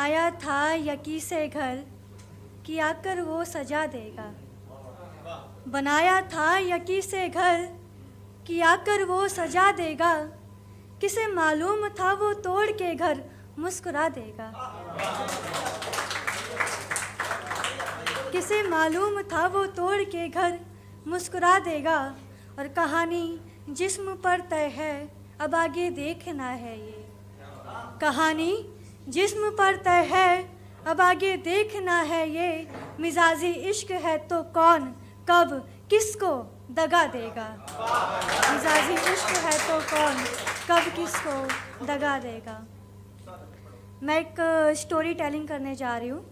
बनाया था यकी से घर कि आकर वो सजा देगा। बनाया था यकी से घर कि आकर वो सजा देगा। किसे मालूम था वो तोड़ के घर मुस्कुरा देगा। किसे मालूम था वो तोड़ के घर मुस्कुरा देगा। और कहानी जिस्म पर तय है, अब आगे देखना है ये। कहानी जिस्म पर तय है, अब आगे देखना है ये। मिजाजी इश्क है तो कौन कब किसको दगा देगा। मिजाजी इश्क है तो कौन कब किसको दगा देगा। मैं एक स्टोरी टेलिंग करने जा रही हूँ,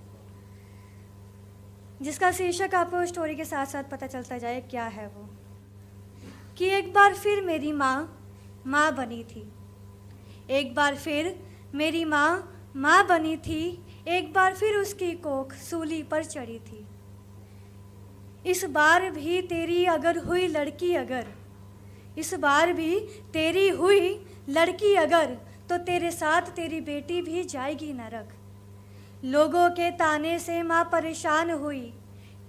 जिसका शीर्षक आपको स्टोरी के साथ साथ पता चलता जाए क्या है वो। कि एक बार फिर मेरी माँ बनी थी। एक बार फिर मेरी माँ बनी थी। एक बार फिर उसकी कोख सूली पर चढ़ी थी। इस बार भी तेरी अगर हुई लड़की अगर, इस बार भी तेरी हुई लड़की अगर, तो तेरे साथ तेरी बेटी भी जाएगी नरक। लोगों के ताने से माँ परेशान हुई,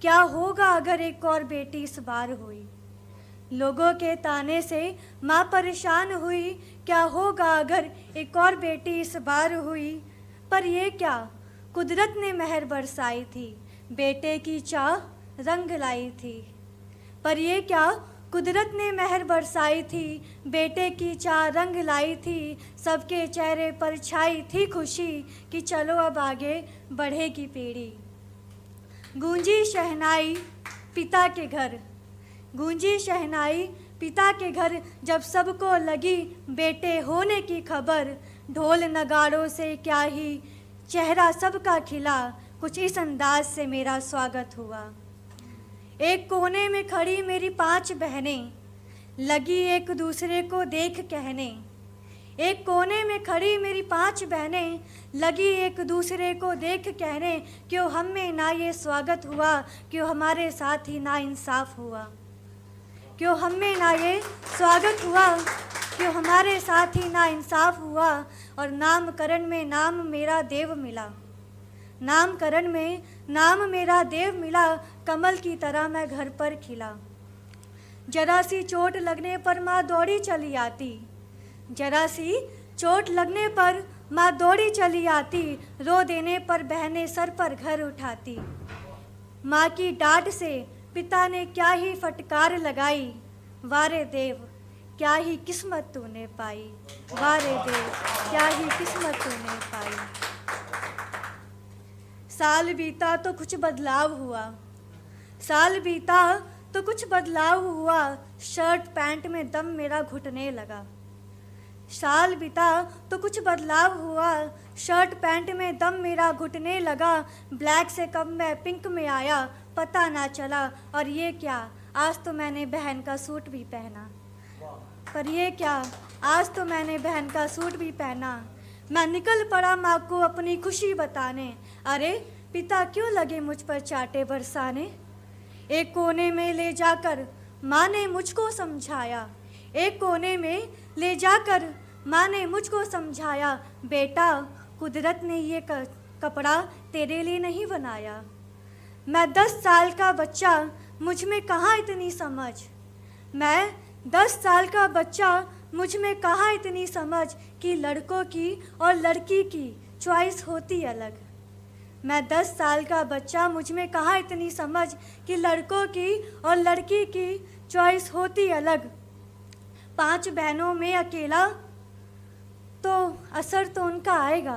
क्या होगा अगर एक और बेटी इस बार हुई। लोगों के ताने से माँ परेशान हुई, क्या होगा अगर एक और बेटी इस बार हुई। पर ये क्या कुदरत ने मेहर बरसाई थी, बेटे की चाह रंग लाई थी। पर ये क्या कुदरत ने मेहर बरसाई थी, बेटे की चाह रंग लाई थी। सबके चेहरे पर छाई थी खुशी कि चलो अब आगे बढ़ेगी पीढ़ी। गूंजी शहनाई पिता के घर, गूंजी शहनाई पिता के घर, जब सबको लगी बेटे होने की खबर। ढोल नगाड़ों से क्या ही चेहरा सबका खिला, कुछ इस अंदाज से मेरा स्वागत हुआ। एक कोने में खड़ी मेरी 5 बहनें, लगी एक दूसरे को देख कहने। एक कोने में खड़ी मेरी 5 बहनें, लगी एक दूसरे को देख कहने। क्यों हम में ना ये स्वागत हुआ, क्यों हमारे साथ ही ना इंसाफ हुआ। क्यों हम में ना ये स्वागत हुआ, क्यों हमारे साथ ही ना इंसाफ हुआ। और नामकरण में नाम मेरा देव मिला, नामकरण में नाम मेरा देव मिला। कमल की तरह मैं घर पर खिला। जरा सी चोट लगने पर माँ दौड़ी चली आती, जरा सी चोट लगने पर माँ दौड़ी चली आती। रो देने पर बहनें सर पर घर उठाती। माँ की डांट से पिता ने क्या ही फटकार लगाई, वारे देव क्या ही किस्मत तूने पाई। वारे देव क्या ही किस्मत तूने पाई। साल बीता तो कुछ बदलाव हुआ, साल बीता तो कुछ बदलाव हुआ। शर्ट पैंट में दम मेरा घुटने लगा। साल बीता तो कुछ बदलाव हुआ, शर्ट पैंट में दम मेरा घुटने लगा। ब्लैक से कब मैं पिंक में आया पता ना चला। और ये क्या आज तो मैंने बहन का सूट भी पहना। पर ये क्या आज तो मैंने बहन का सूट भी पहना। मैं निकल पड़ा माँ को अपनी खुशी बताने। अरे पिता क्यों लगे मुझ पर चाटे बरसाने। एक कोने में ले जाकर माँ ने मुझको समझाया, एक कोने में ले जाकर माँ ने मुझको समझाया। बेटा कुदरत ने ये कपड़ा तेरे लिए नहीं बनाया। मैं 10 साल का बच्चा, मुझ में कहाँ इतनी समझ। मैं 10 साल का बच्चा, मुझ में कहाँ इतनी समझ कि लड़कों की और लड़की की चॉइस होती अलग। मैं 10 साल का बच्चा, मुझ में कहाँ इतनी समझ कि लड़कों की और लड़की की चॉइस होती अलग। 5 बहनों में अकेला तो असर तो उनका आएगा।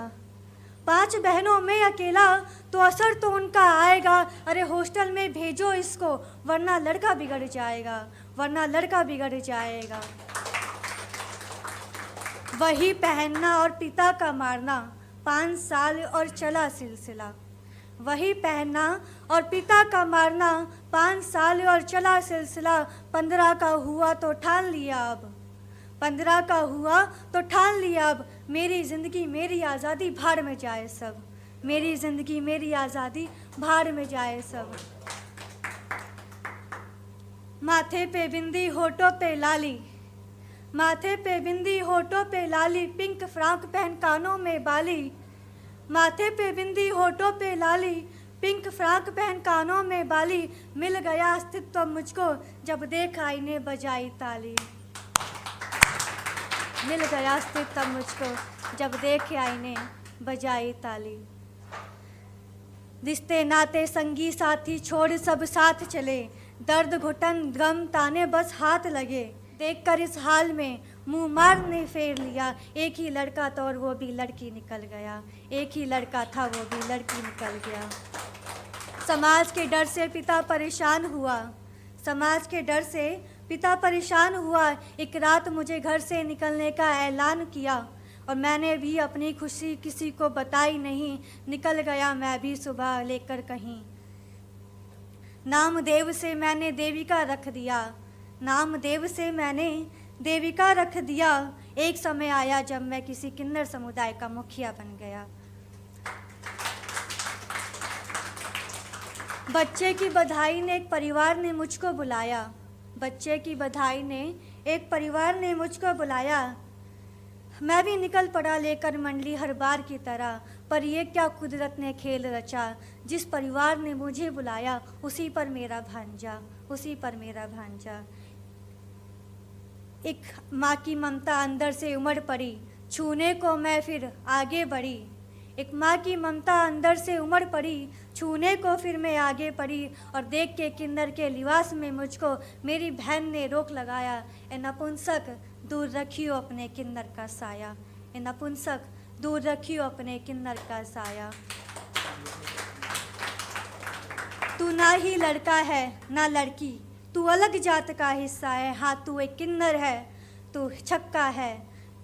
5 बहनों में अकेला तो असर तो उनका आएगा। अरे हॉस्टल में भेजो इसको, वरना लड़का बिगड़ जाएगा, वरना लड़का बिगड़ जाएगा। वही पहनना और पिता का मारना, 5 साल और चला सिलसिला। वही पहनना और पिता का मारना, 5 साल और चला सिलसिला। 15 का हुआ तो ठान लिया अब, 15 का हुआ तो ठान लिया अब। मेरी ज़िंदगी मेरी आज़ादी भाड़ में जाए सब, मेरी ज़िंदगी मेरी आज़ादी भाड़ में जाए सब। माथे पे बिंदी होठों पे लाली, माथे पे बिंदी होठों पे लाली। पिंक फ्रॉक पहन कानों में बाली, माथे पे बिंदी, होठों पे लाली, पिंक फ्रॉक पहन, कानों में बाली, मिल गया अस्तित्व मुझको जब देख आईने बजाई ताली। मिल गया अस्तित्व मुझको जब देख आईने बजाई ताली। रिश्ते नाते संगी साथी छोड़ सब साथ चले, दर्द घुटन गम ताने बस हाथ लगे। देखकर इस हाल में मुंह मारने फेर लिया, एक ही लड़का था और वो भी लड़की निकल गया। एक ही लड़का था वो भी लड़की निकल गया। समाज के डर से पिता परेशान हुआ, समाज के डर से पिता परेशान हुआ। एक रात मुझे घर से निकलने का ऐलान किया और मैंने भी अपनी खुशी किसी को बताई नहीं। निकल गया मैं भी सुबह लेकर कहीं। नाम देव से मैंने देविका रख दिया, नाम देव से मैंने देविका रख दिया। एक समय आया जब मैं किसी किन्नर समुदाय का मुखिया बन गया। बच्चे की बधाई ने एक परिवार ने मुझको बुलाया, बच्चे की बधाई ने एक परिवार ने मुझको बुलाया। मैं भी निकल पड़ा लेकर मंडली हर बार की तरह, पर ये क्या कुदरत ने खेल रचा। जिस परिवार ने मुझे बुलाया उसी पर मेरा भांजा, उसी पर मेरा भांजा। एक माँ की ममता अंदर से उमड़ पड़ी, छूने को मैं फिर आगे बढ़ी। एक माँ की ममता अंदर से उमड़ पड़ी, छूने को फिर मैं आगे बढ़ी। और देख के किन्नर के लिबास में मुझको मेरी बहन ने रोक लगाया। ए नपुंसक दूर रखियो अपने किन्नर का साया, ए नपुंसक दूर रखियो अपने किन्नर का साया। तू ना ही लड़का है ना लड़की, तू अलग जात का हिस्सा है। हाँ तू एक किन्नर है, तू छक्का है,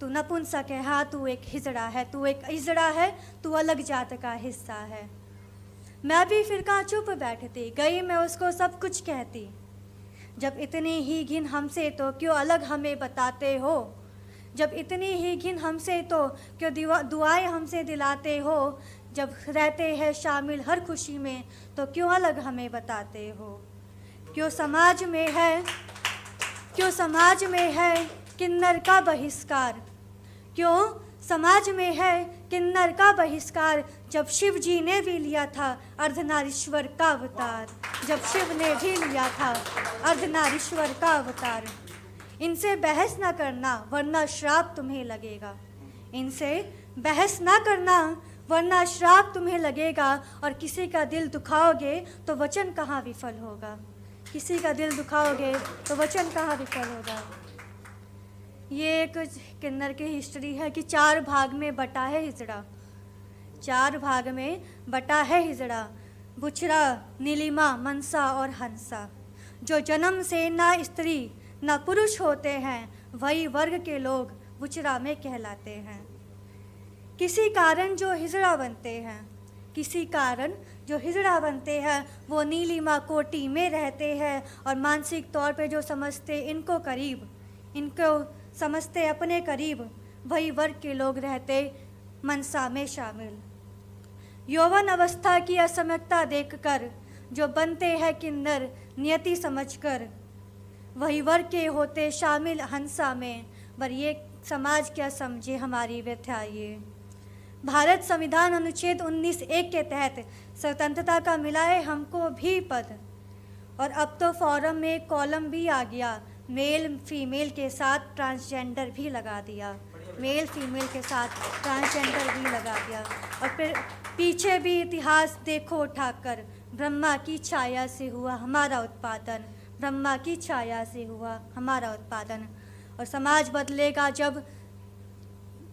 तू नपुंसक है। हाँ तू एक हिजड़ा है, तू एक हिजड़ा है, तू अलग जात का हिस्सा है। मैं भी फिर कहाँ चुप बैठती, गई मैं उसको सब कुछ कहती। जब इतनी ही घिन हमसे तो क्यों अलग हमें बताते हो। जब इतनी ही घिन हमसे तो क्यों दुआएं हमसे दिलाते हो। जब रहते हैं शामिल हर खुशी में तो क्यों अलग हमें बताते हो। क्यों समाज में है, क्यों समाज में है किन्नर का बहिष्कार, क्यों समाज में है किन्नर का बहिष्कार। जब शिव जी ने भी लिया था अर्धनारीश्वर का अवतार, जब शिव ने भी लिया था अर्धनारीश्वर का अवतार। इनसे बहस ना करना वरना श्राप तुम्हें लगेगा, इनसे बहस ना करना वरना श्राप तुम्हें लगेगा। और किसी का दिल दुखाओगे तो वचन कहाँ विफल होगा, किसी का दिल दुखाओगे तो वचन कहाँ विफल होगा। ये एक किन्नर की हिस्ट्री है कि 4 भाग में बटा है हिजड़ा, 4 भाग में बटा है हिजड़ा। बुछरा, नीलिमा, मनसा और हंसा। जो जन्म से ना स्त्री ना पुरुष होते हैं वही वर्ग के लोग बुछरा में कहलाते हैं। किसी कारण जो हिजड़ा बनते हैं, किसी कारण जो हिजड़ा बनते हैं वो नीलिमा कोटि में रहते हैं। और मानसिक तौर पे जो समझते इनको करीब, इनको समझते अपने करीब, वही वर्ग के लोग रहते मनसा में शामिल। यौवन अवस्था की असमयता देखकर जो बनते हैं किन्नर नियति समझकर, वही वर्ग के होते शामिल हंसा में। पर ये समाज क्या समझे हमारी व्यथा। ये भारत संविधान अनुच्छेद 19(1) के तहत स्वतंत्रता का मिला है हमको भी पद। और अब तो फॉरम में एक कॉलम भी आ गया, मेल फीमेल के साथ ट्रांसजेंडर भी लगा दिया, मेल फीमेल के साथ ट्रांसजेंडर भी लगा दिया। और फिर पीछे भी इतिहास देखो उठाकर, ब्रह्मा की छाया से हुआ हमारा उत्पादन, ब्रह्मा की छाया से हुआ हमारा उत्पादन। और समाज बदलेगा जब,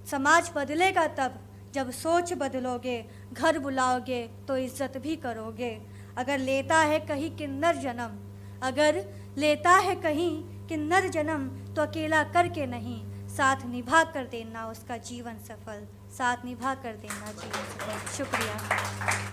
समाज बदलेगा तब जब सोच बदलोगे, घर बुलाओगे तो इज्जत भी करोगे। अगर लेता है कहीं किन्नर जन्म, अगर लेता है कहीं किन्नर जन्म तो अकेला करके नहीं, साथ निभा कर देना उसका जीवन सफल, साथ निभा कर देना जीवन सफल। शुक्रिया।